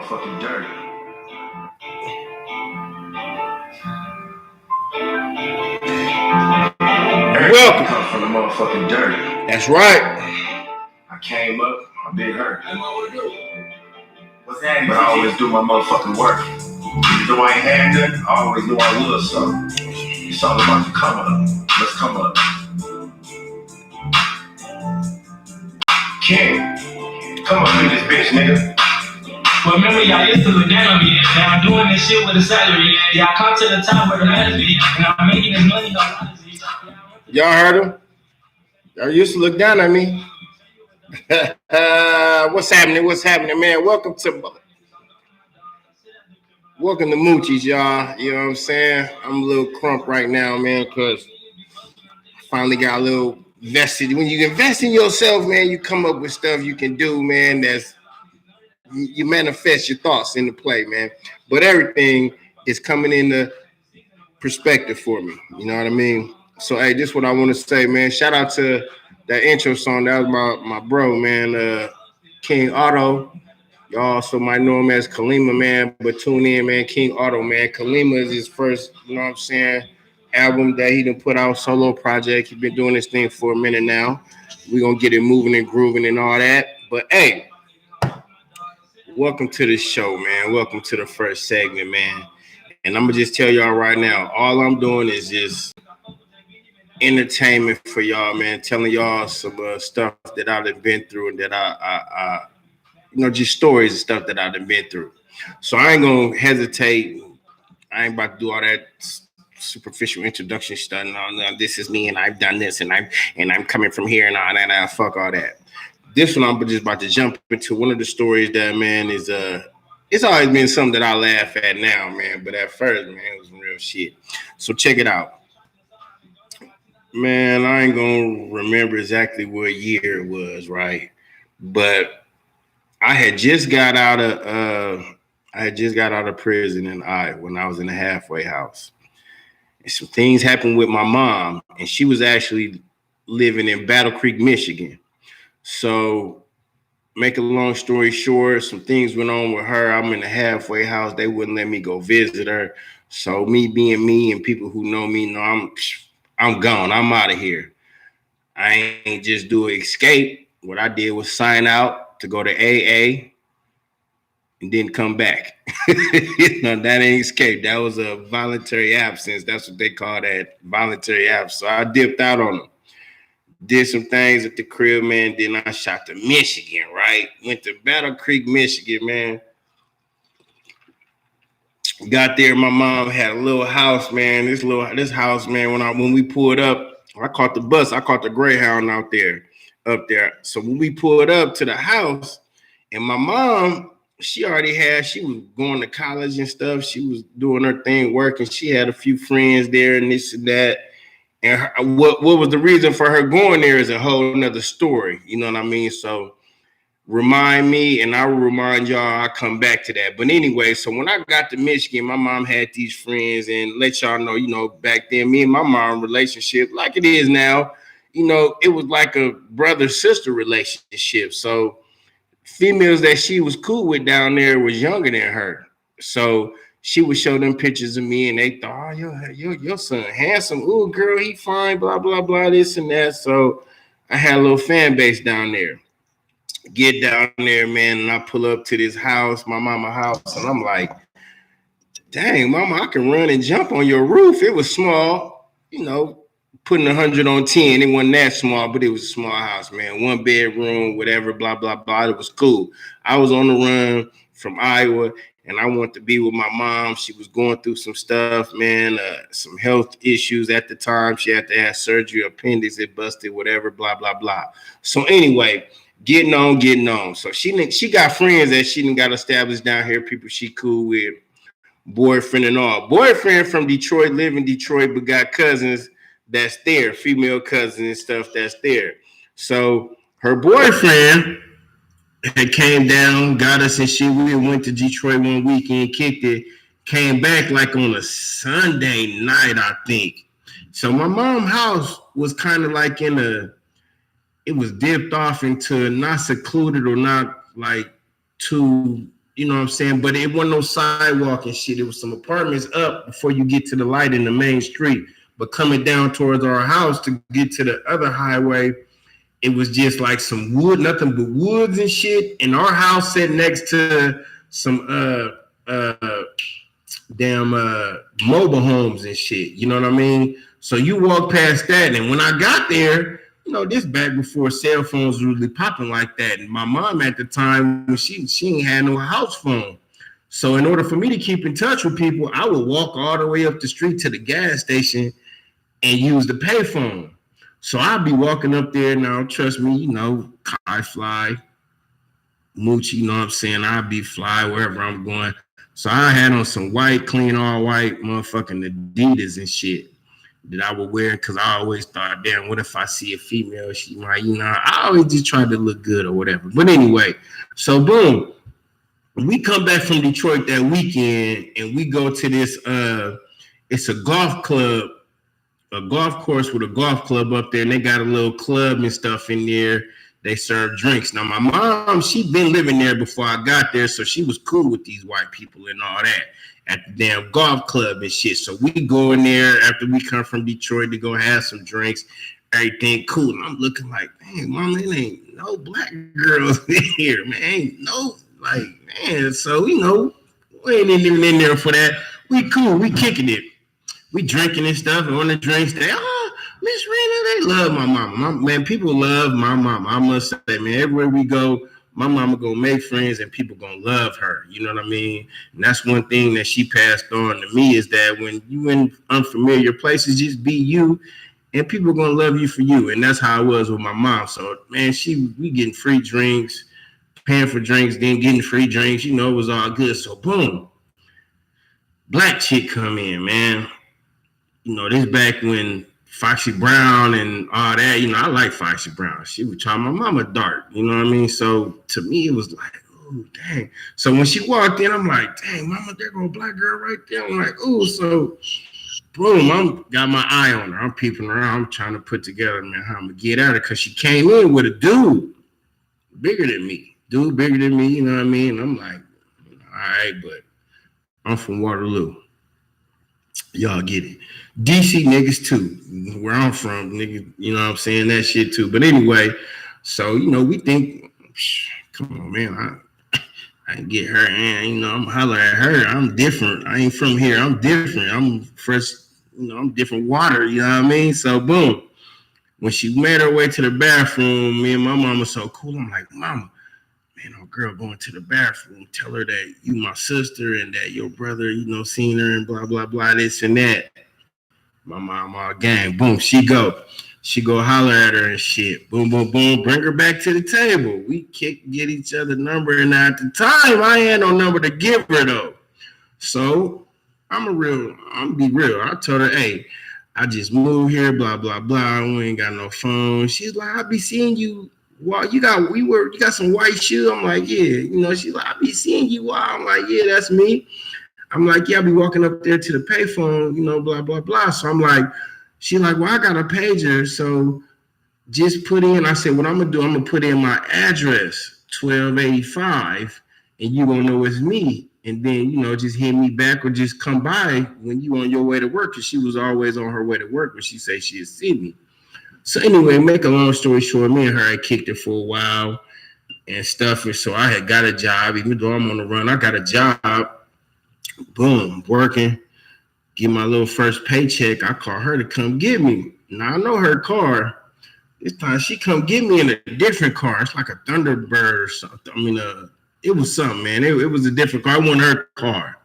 motherfucking dirty. Welcome. Come from the motherfucking dirty. That's right. I came up, my big hurt. What's that? But I always do my motherfucking work. Even though I ain't had nothing, I always knew I would, so it's all about the come up. Let's come up. King, come up in this bitch, nigga. Well, remember, y'all used to look down on me. Now I'm doing this shit with a salary. Y'all come to the top where the matters be, and I'm making this money. Y'all heard him? Y'all used to look down at me. What's happening? What's happening, man? Welcome to Moochie's, y'all. You know what I'm saying? I'm a little crump right now, man, because I finally got a little vested. When you invest in yourself, man, you come up with stuff you can do, man, that's you manifest your thoughts into play, man. But everything is coming into perspective for me. You know what I mean? So, hey, this is what I want to say, man. Shout out to that intro song. That was my bro, man, King Otto. Y'all also might know him as Kalima, man. But tune in, man. King Otto, man. Kalima is his first, you know what I'm saying, album that he done put out, solo project. He's been doing this thing for a minute now. We're going to get it moving and grooving and all that. But, hey, welcome to the show, man. Welcome to the first segment, man. And I'm going to just tell y'all right now, all I'm doing is just entertainment for y'all, man. Telling y'all some stuff that I've been through and that I just stories and stuff that I've been through. So I ain't going to hesitate. I ain't about to do all that superficial introduction stuff. No, this is me and I've done this and I'm coming from here and all that. Fuck all that. This one, I'm just about to jump into one of the stories that, man, is it's always been something that I laugh at now, man. But at first, man, it was some real shit. So check it out. Man, I ain't going to remember exactly what year it was, right? But I had just got out of prison in Iowa when I was in the halfway house. And some things happened with my mom, and she was actually living in Battle Creek, Michigan. So, make a long story short, some things went on with her. I'm in the halfway house. They wouldn't let me go visit her. So, me being me and people who know me know I'm gone. I'm out of here. I ain't just do an escape. What I did was sign out to go to AA and then come back. No, that ain't escape. That was a voluntary absence. That's what they call that, voluntary absence. So I dipped out on them. Did some things at the crib, man. Then I shot to Michigan, right? Went to Battle Creek, Michigan, man. Got there, my mom had a little house, man. This house, man, when we pulled up, I caught the bus. I caught the Greyhound up there. So when we pulled up to the house, and my mom, she was going to college and stuff. She was doing her thing, working. She had a few friends there and this and that. And what was the reason for her going there is a whole nother story. You know what I mean? So remind me, and I will remind y'all. I'll come back to that. But anyway, so when I got to Michigan, my mom had these friends, and let y'all know, back then, me and my mom relationship, like it is now, it was like a brother-sister relationship. So females that she was cool with down there was younger than her. So she would show them pictures of me, and they thought, oh, your son handsome. Ooh, girl, he fine, blah, blah, blah, this and that. So I had a little fan base down there. Get down there, man, and I pull up to this house, my mama's house, and I'm like, dang, mama, I can run and jump on your roof. It was small, putting 100 on 10. It wasn't that small, but it was a small house, man. 1 bedroom, whatever, blah, blah, blah. It was cool. I was on the run from Iowa, and I wanted to be with my mom. She was going through some stuff, man, some health issues at the time. She had to have surgery, appendix, it busted, whatever, blah, blah, blah. So anyway, getting on. So she got friends that she done got established down here, people she cool with, boyfriend and all. Boyfriend from Detroit, live in Detroit, but got cousins that's there, female cousins and stuff that's there. So her boyfriend had came down, got us and shit. We went to Detroit one weekend, kicked it, came back like on a Sunday night, I think. So my mom's house was kind of like it was dipped off into not secluded or not like too You know what I'm saying? But it wasn't no sidewalk and shit. It was some apartments up before you get to the light in the main street. But coming down towards our house to get to the other highway, it was just like some wood, nothing but woods and shit. And our house sat next to some damn mobile homes and shit. You know what I mean? So you walk past that, and when I got there, you know, this back before cell phones were really popping like that. And my mom at the time, she ain't had no house phone. So in order for me to keep in touch with people, I would walk all the way up the street to the gas station and use the payphone. So I'd be walking up there now, trust me, you know, I fly, Moochie, you know what I'm saying? I'd be fly wherever I'm going. So I had on some white, clean, all white motherfucking Adidas and shit that I would wear because I always thought, damn, what if I see a female? She might, you know, I always just tried to look good or whatever. But anyway, so boom, we come back from Detroit that weekend and we go to this, it's a golf club, a golf course with a golf club up there, and they got a little club and stuff in there. They serve drinks. Now, my mom, she'd been living there before I got there, so she was cool with these white people and all that at the damn golf club and shit. So we go in there after we come from Detroit to go have some drinks, everything cool. And I'm looking like, man, mom, it ain't no black girls in here, man. Ain't no, like, man. So, you know, we ain't even in there for that. We cool. We kicking it. We drinking and stuff. And on the drinks, they, Miss Rena, they love my mama. Man, people love my mama. I must say, man, everywhere we go, my mama gonna make friends and people gonna love her. You know what I mean? And that's one thing that she passed on to me is that when you in unfamiliar places, just be you and people gonna love you for you. And that's how it was with my mom. So, man, we getting free drinks, paying for drinks, then getting free drinks. You know, it was all good. So, boom, black chick come in, man. You know, this back when Foxy Brown and all that, you know, I like Foxy Brown. She would try my mama dark, you know what I mean? So to me, it was like, oh, dang. So when she walked in, I'm like, dang, mama, there go a black girl right there. I'm like, oh, so boom, I'm got my eye on her. I'm peeping around. I'm trying to put together, man, how I'm going to get at her because she came in with a dude bigger than me. Dude bigger than me, you know what I mean? I'm like, all right, but I'm from Waterloo. Y'all get it. DC niggas too, where I'm from, nigga, you know what I'm saying, that shit too. But anyway, so, you know, we think, come on, man, I can get her, and, you know, I'm holler at her. I'm different. I ain't from here. I'm different. I'm fresh, you know, I'm different water, you know what I mean? So, boom. When she made her way to the bathroom, me and my mama so cool. I'm like, mama, man, no girl going to the bathroom, tell her that you my sister and that your brother, you know, seen her and blah, blah, blah, this and that. My mom all gang. Boom, she go holler at her and shit. Boom, boom, boom. Bring her back to the table. We get each other number. And at the time, I ain't had no number to give her though. So I'm be real. I told her, hey, I just moved here, blah, blah, blah. We ain't got no phone. She's like, I be seeing you. Well, you got some white shoes. I'm like, yeah. You know, she's like, I be seeing you. I'm like, yeah, that's me. I'm like, yeah, I be walking up there to the payphone, you know, blah, blah, blah. So I'm like, she like, well, I got a pager. So just put in, I said, what I'm going to do, I'm going to put in my address, 1285, and you going to know it's me. And then, you know, just hit me back or just come by when you on your way to work. Because she was always on her way to work when she said she'd see me. So anyway, make a long story short, me and her had kicked it for a while and stuff. And so I had got a job. Even though I'm on the run, I got a job. Boom, working, get my little first paycheck. I call her to come get me. Now I know her car. This time she come get me in a different car. It's like a Thunderbird or something. I mean, it was something, man. It was a different car. I want her car.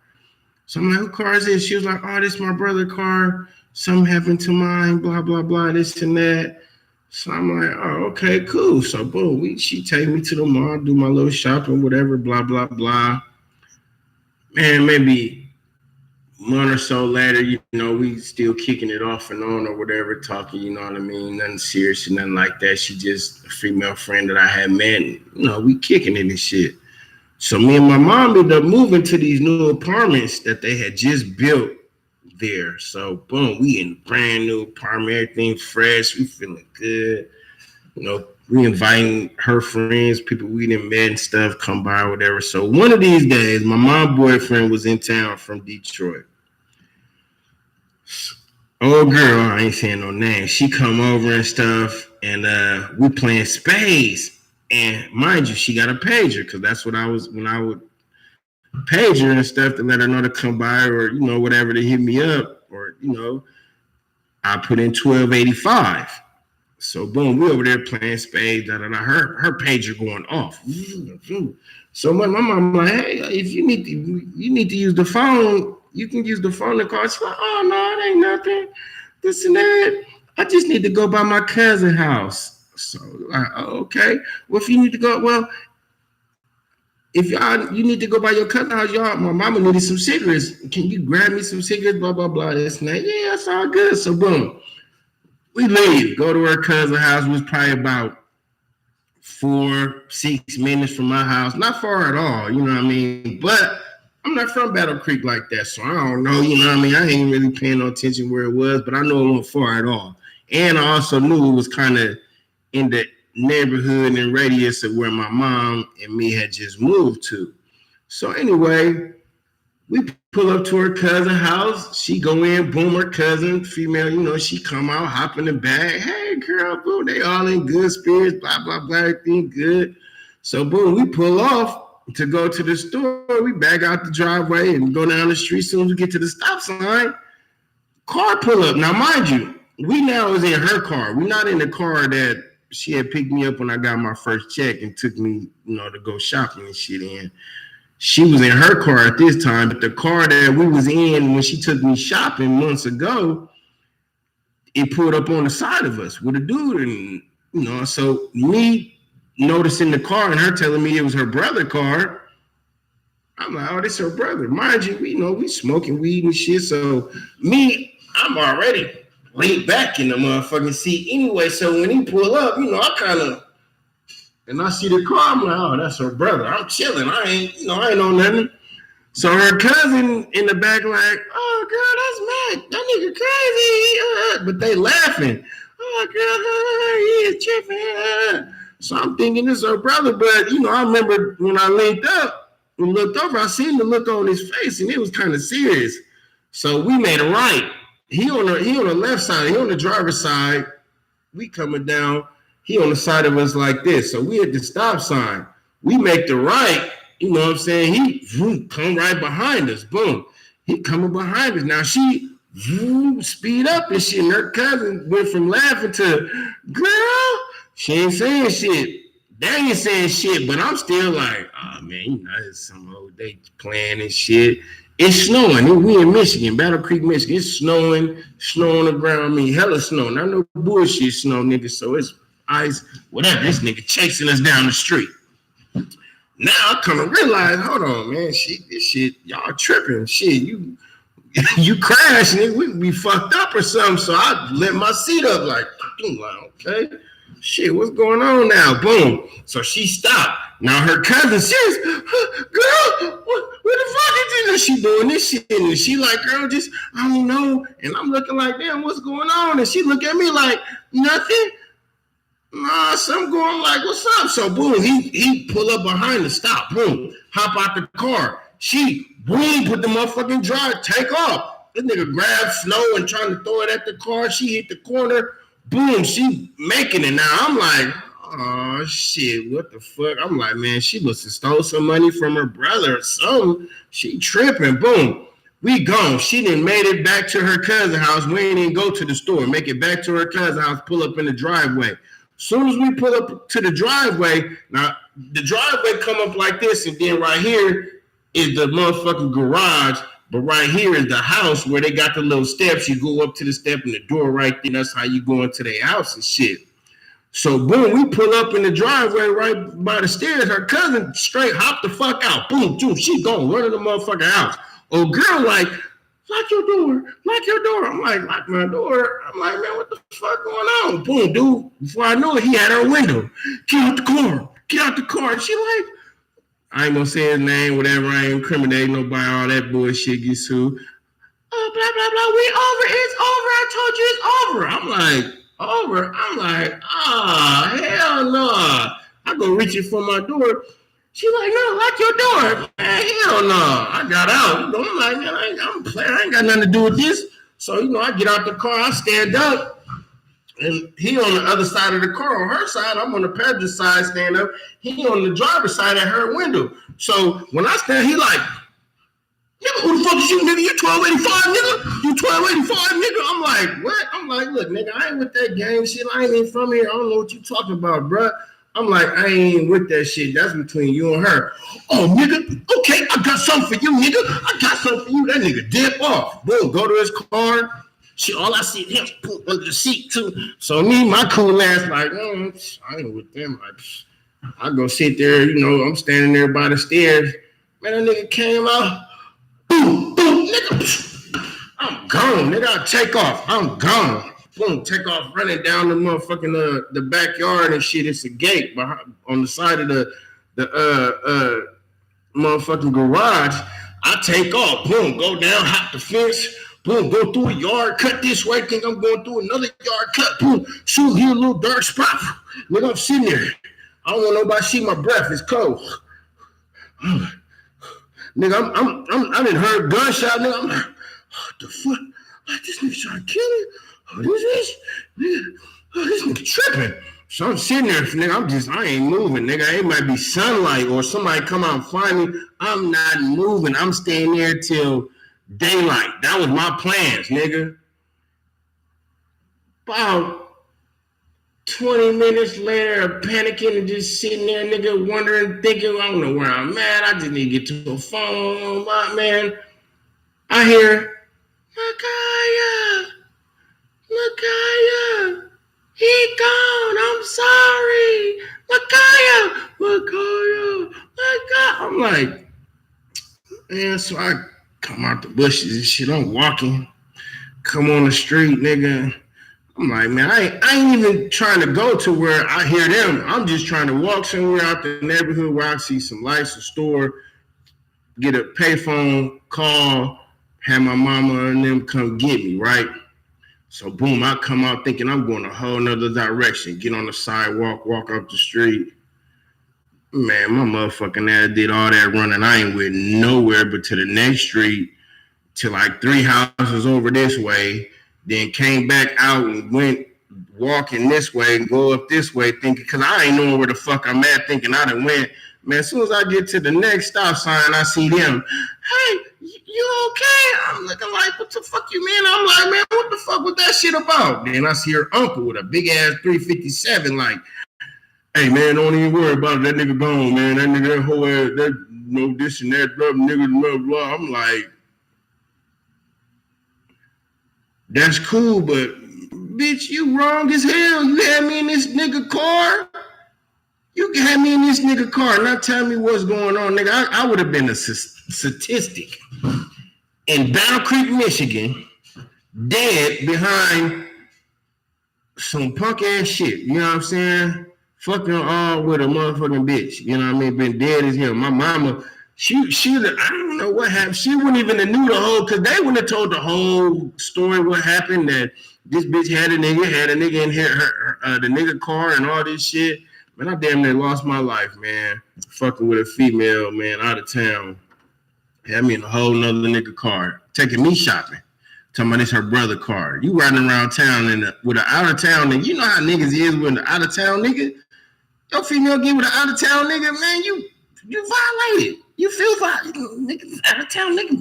So I'm like, who car is this? She was like, oh, this is my brother's car. Something happened to mine, blah, blah, blah, this and that. So I'm like, oh, okay, cool. So boom, she take me to the mall, do my little shopping, whatever, blah, blah, blah. Man, maybe a month or so later, you know, we still kicking it off and on or whatever, talking, you know what I mean? Nothing serious and nothing like that. She just a female friend that I had met. And, you know, we kicking it and shit. So me and my mom ended up moving to these new apartments that they had just built there. So boom, we in brand new apartment, everything fresh. We feeling good. You know, we inviting her friends, people we didn't met and stuff, come by or whatever. So one of these days, my mom boyfriend was in town from Detroit. Oh girl, I ain't saying no name. She come over and stuff, and we playing spades. And mind you, she got a pager because that's what I was when I would page her and stuff to let her know to come by or whatever to hit me up or I put in 1285. So boom, we over there playing spades. Her pager going off. So my mom like, hey, if you need to use the phone, you can use the phone to call. She's like, oh no, it ain't nothing. This and that. I just need to go by my cousin's house. So okay. Well, if you need to go, well, if you need to go by your cousin's house, my mama needed some cigarettes. Can you grab me some cigarettes? Blah blah blah. This and that. Yeah, it's all good. So boom. We leave, go to her cousin's house. It was probably about 4-6 minutes from my house. Not far at all, you know what I mean? But I'm not from Battle Creek like that, so I don't know, you know what I mean? I ain't really paying no attention where it was, but I know it wasn't far at all. And I also knew it was kind of in the neighborhood and radius of where my mom and me had just moved to. So anyway, we pull up to her cousin's house. She go in, boom, her cousin, female, she come out, hop in the bag. Hey, girl, boom, they all in good spirits, blah, blah, blah, everything good. So, boom, we pull off to go to the store. We back out the driveway and go down the street. As soon as we get to the stop sign, car pull up. Now, mind you, we now is in her car. We're not in the car that she had picked me up when I got my first check and took me, to go shopping and shit in. She was in her car at this time, but the car that we was in when she took me shopping months ago, it pulled up on the side of us with a dude. And, so me noticing the car and her telling me it was her brother's car, I'm like, oh, this her brother. Mind you, we smoking weed and shit. So I'm already laid back in the motherfucking seat anyway. So when he pull up, I kind of, and I see the car, I'm like, oh, that's her brother. I'm chilling. I ain't on nothing. So her cousin in the back like, oh, girl, that's Mac. That nigga crazy. But they laughing. Oh, girl, he is tripping. So I'm thinking this is her brother. But, I remember when I linked up and looked over, I seen the look on his face, and it was kind of serious. So we made a right. He on the left side. He on the driver's side. We coming down. He on the side of us like this. So we at the stop sign. We make the right. You know what I'm saying? He come right behind us. Boom. He coming behind us. Now she speed up and shit. And her cousin went from laughing to, girl, she ain't saying shit. They ain't saying shit. But I'm still like, oh, man, it's some old day playing and shit. It's snowing. We in Michigan, Battle Creek, Michigan. It's snowing. Snow on the ground. I mean, hella snow. Not no bullshit snow, nigga. So it's ice, whatever. This nigga chasing us down the street. Now I come to realize, hold on, man, this shit, y'all tripping. Shit, you crash, nigga, we be fucked up or something. So I let my seat up like, okay, shit, what's going on now? Boom. So she stopped. Now her cousin says, girl, what the fuck is this? She doing this shit. And she like, girl, just, I don't know. And I'm looking like, damn, what's going on? And she look at me like, nothing. Nah, something going like, what's up? So boom, he pull up behind the stop. Boom, hop out the car. She boom, put the motherfucking drive, take off. This nigga grabbed snow and trying to throw it at the car. She hit the corner. Boom, she making it. Now I'm like, oh shit, what the fuck? I'm like, man, she must have stole some money from her brother or something. She tripping. Boom. We gone. She done made it back to her cousin's house. We ain't even go to the store. Make it back to her cousin's house, pull up in the driveway. Soon as we pull up to the driveway, now the driveway come up like this, and then right here is the motherfucking garage, but right here is the house where they got the little steps. You go up to the step and the door right there. That's how you go into their house and shit. So boom, we pull up in the driveway right by the stairs. Her cousin straight hop the fuck out. Boom, boom, she gone, run in the motherfucking house. Oh, girl, like, lock your door, lock your door. I'm like, lock my door. I'm like, man, what the fuck going on? Boom, dude. Before I knew it, he had her window. Get out the car. Get out the car. And she like, I ain't gonna say his name, whatever. I ain't incriminating nobody. All that bullshit gets sued. Oh, blah, blah, blah. We over. It's over. I told you it's over. I'm like, over. I'm like, hell no. I go reaching for my door. She like, no, lock your door. Man, hell no. I got out. I'm like, man, I'm playing. I ain't got nothing to do with this. So, I get out the car. I stand up. And he on the other side of the car. On her side, I'm on the passenger side, stand up. He on the driver's side at her window. So when I stand, he like, nigga, who the fuck is you, nigga? You 1285, nigga? You 1285, nigga? I'm like, what? I'm like, look, nigga, I ain't with that gang shit. I ain't even from here. I don't know what you talking about, bro. I'm like, I ain't with that shit. That's between you and her. Oh, nigga, okay, I got something for you, nigga. I got something for you. That nigga dip off. Boom, go to his car. Shit, all I see him put under the seat, too. So me, my cool ass, like, I ain't with them. Like, I go sit there, I'm standing there by the stairs. Man, that nigga came out. Boom, boom, nigga. I'm gone, nigga. I take off. I'm gone. Boom, take off running down the motherfucking the backyard and shit. It's a gate behind, on the side of the motherfucking garage. I take off. Boom, go down, hop the fence. Boom, go through a yard, cut this way. Think I'm going through another yard, cut. Boom, shoot, here a little dark spot. Nigga, I'm sitting there. I don't want nobody to see my breath. It's cold. Nigga, I didn't heard gunshot. Nigga, I'm like, what the fuck? Like, this nigga trying to kill me? Who's this? Nigga, this nigga tripping. So I'm sitting there, nigga, I ain't moving, nigga. It might be sunlight or somebody come out and find me. I'm not moving. I'm staying there till daylight. That was my plans, nigga. About 20 minutes later, panicking and just sitting there, nigga, wondering, thinking, I don't know where I'm at. I just need to get to a phone. But, man, I hear, Makaya, he gone. I'm sorry. Makaya. I'm like, man, so I come out the bushes and shit. I'm walking, come on the street, nigga. I'm like, man, I ain't even trying to go to where I hear them. I'm just trying to walk somewhere out the neighborhood where I see some lights, a store, get a payphone, call, have my mama and them come get me, right? So, boom, I come out thinking I'm going a whole nother direction. Get on the sidewalk, walk up the street. Man, my motherfucking ass did all that running. I ain't went nowhere but to the next street, to like 3 houses over this way. Then came back out and went walking this way and go up this way, thinking, because I ain't knowing where the fuck I'm at, thinking I done went. Man, as soon as I get to the next stop sign, I see them. Hey, you okay? I'm looking like, what the fuck you mean? I'm like, man, what the fuck was that shit about? Then I see her uncle with a big ass 357, like, hey, man, don't even worry about it. That nigga gone, man. That nigga, that whole ass, that, this and that, blah, nigga, blah, blah. I'm like, that's cool, but bitch, you wrong as hell. You had me in this nigga car. You had me in this nigga car. Not tell me what's going on, nigga. I would have been a statistic in Battle Creek, Michigan, dead behind some punk ass shit. You know what I'm saying? Fucking all with a motherfucking bitch. You know what I mean? Been dead as hell. My mama, she I don't know what happened. She wouldn't even have knew the whole, because they wouldn't have told the whole story what happened, that this bitch had a nigga in here, the nigga car and all this shit. Man, I damn near lost my life, man. Fucking with a female, man, out of town. Had me in a whole nother nigga car. Taking me shopping. Talking about this her brother car. You riding around town with an out of town nigga. You know how niggas is with an out of town nigga? Your female get with an out of town nigga, man, you violated. You feel violated. Nigga, out of town nigga.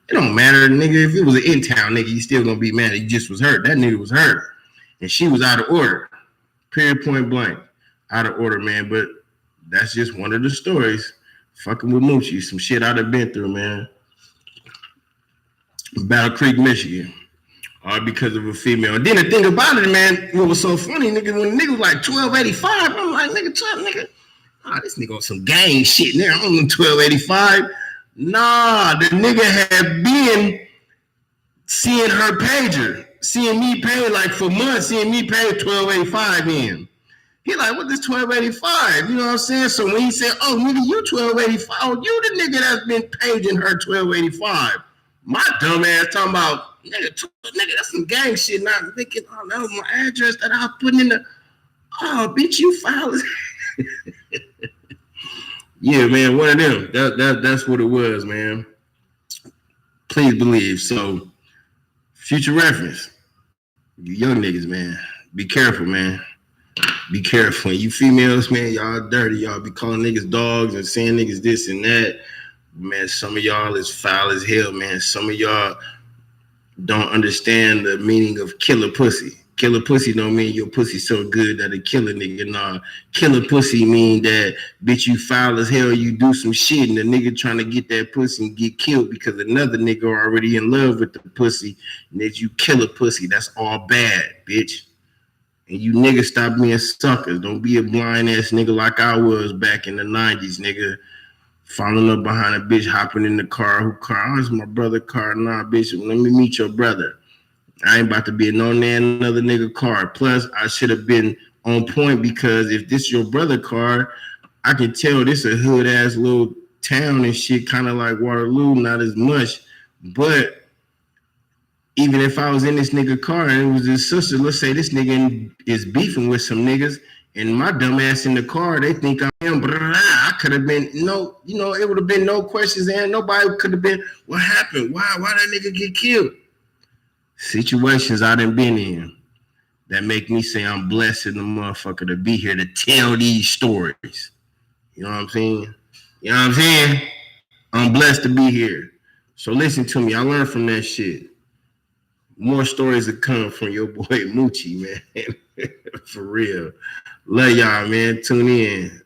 It don't matter, nigga. If it was an in town nigga, you still gonna be mad. He just was hurt. That nigga was hurt. And she was out of order. Period, point blank. Out of order, man. But that's just one of the stories. Fucking with Moochie. Some shit I'd have been through, man. Battle Creek, Michigan. All because of a female. And then the thing about it, man, what was so funny, nigga, when the nigga was like 1285, I'm like, nigga, this nigga on some gang shit, nigga. I'm on 1285. Nah, the nigga had been seeing her pager, seeing me pay like for months, seeing me pay 1285 in. He like, what this 1285? You know what I'm saying? So when he said, oh, nigga, you 1285, oh, you the nigga that's been paging her 1285. My dumb ass talking about, Nigga, that's some gang shit. Not thinking, oh, that was my address that I was putting in the. Oh, bitch, you filed. Yeah, man, one of them. That's what it was, man. Please believe. So, future reference. You young niggas, man. Be careful, man. Be careful. You females, man, y'all dirty. Y'all be calling niggas dogs and saying niggas this and that. Man, some of y'all is foul as hell, man. Some of y'all don't understand the meaning of killer pussy. Killer pussy don't mean your pussy so good that it kill a nigga. Nah, killer pussy mean that bitch you foul as hell, you do some shit and the nigga trying to get that pussy and get killed because another nigga already in love with the pussy and that you kill a pussy. That's all bad, bitch. And you niggas stop being suckers. Don't be a blind ass nigga like I was back in the 90s, nigga. Following up behind a bitch, hopping in the car. Who car? Oh, it's my brother's car. Nah, bitch, let me meet your brother. I ain't about to be in no another nigga car. Plus, I should have been on point because if this your brother car, I can tell this a hood ass little town and shit, kind of like Waterloo, not as much. But even if I was in this nigga car and it was his sister, let's say this nigga is beefing with some niggas and my dumb ass in the car, they think I am, I could have been, it would have been no questions and nobody could have been, what happened? Why that nigga get killed? Situations I done been in that make me say I'm blessed in the motherfucker to be here to tell these stories. You know what I'm saying? You know what I'm saying? I'm blessed to be here. So listen to me. I learned from that shit. More stories that come from your boy Moochie, man. For real. Love y'all, man. Tune in.